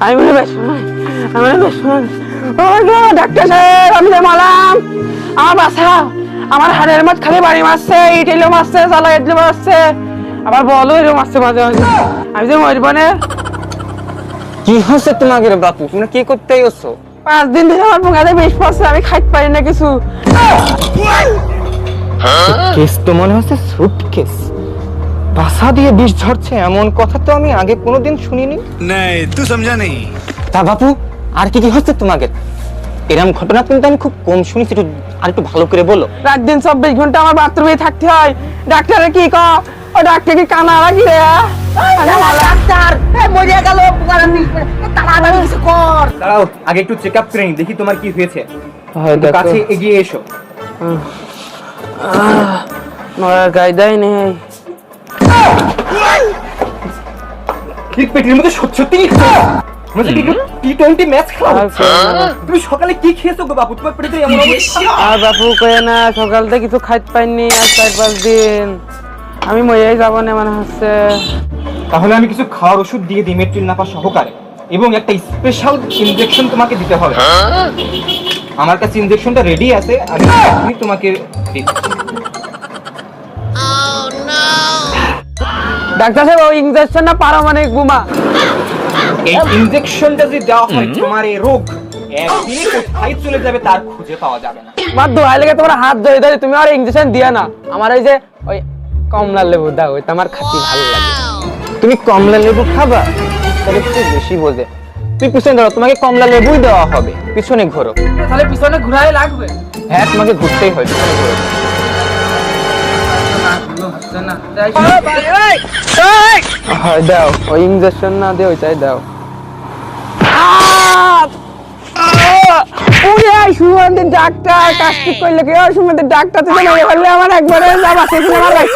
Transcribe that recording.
আমি মনে বেসন ও না ডাক্তার সাহেব, আমি যে মালাম আমার বাসা, আমার হাড়ের মাছ খালি বাড়ি মারছে, ইটেলো মারছে, জ্বালা ইটলো মারছে, আবার বলো এরকম মারছে মাঝে মাঝে। আমি যে মরব না। কি হচ্ছে তোমাকে রে বাপু? তোমরা কি করতে গেছো? 5 দিন ধরে আমার পোকাতে বিষ পড়ছে, আমি খাইতে পারি না কিছু। কেস তো মনে হচ্ছে সুটকেস। বাসা দিয়ে বিষ ঝরছে এমন কথা তো আমি আগে কোনোদিন শুনিনি। नहीं तू समझा नहीं। তা বাপু আর কি কি হচ্ছে তোমাকে? এরকম ঘটনা কিন্তু আমি খুব কম শুনেছি, আর একটু ভালো করে বলো। রাত দিন 24 ঘন্টা আমার বাথরুমে থাকতে হয়। ডাক্তারে কি কয়? ও ডাক্তার কি কানা নাকি রে? ডাক্তার মরিয়া গেল, তাড়াতাড়ি কিছু কর। দাঁড়াও, আগে একটু চেক আপ করে নিই, দেখি তোমার কি হয়েছে। কাছে এগিয়ে এসো। মরার কায়দাই নেই। ঠিক পেটের মধ্যে সত্যি টি20 ম্যাচ খেলা। তুমি সকালে কি খেয়েছো গো বাপু? তোমার পেটে এমন অবস্থা। আর বাপু কয়ে না, সকাল থেকে কিছু খাইতে পাইনি আজ 4-5 দিন। আমি মরেই যাব না মনে হচ্ছে। তাহলে আমি কিছু খাওয়ার ওষুধ দিয়ে দিই, মেট্রিল নাপা সহকারে, এবং একটা স্পেশাল ইনজেকশন তোমাকে দিতে হবে। আমার কাছে ইনজেকশনটা রেডি আছে, আমি তোমাকে দিচ্ছি। ডাক্তার সাহেব, ওই ইনজেকশনটা পারমাণবিক বোমা। এই ইনজেকশনটা যদি দেওয়া হয়, তোমার এই রোগ একদিনে কোথায় চলে যাবে তার খুঁজে পাওয়া যাবে না। আমার দোয়াই লেগে তোমার হাত ধরে ধরে তুমি আর ইনজেকশন দিয়া না। আমার ওই যে ওই কমলা লেবু দাও, ওইটা আমার খাতি ভালো লাগে। তুমি কমলা লেবু খাবা? তাহলে একটু বেশি বোঝে। তুমি পিছনে ধরো, তোমাকে কমলা লেবুই দেওয়া হবে। পিছনে ঘোরো। তাহলে পিছনে ঘুরাই লাগবে। হ্যাঁ, তোমাকে ঘুরতেই হয়, পিছনে ঘোরো। হয় দাও, ওই ইনজেকশন না দিয়ে ওইটাই দাও। সুমন্দির ডাক্তার কাজটি করলে কি? সুমন্দির ডাক্তার থেকে আমার একবারে যা বাঁচিয়েছিল আমার লাইফ।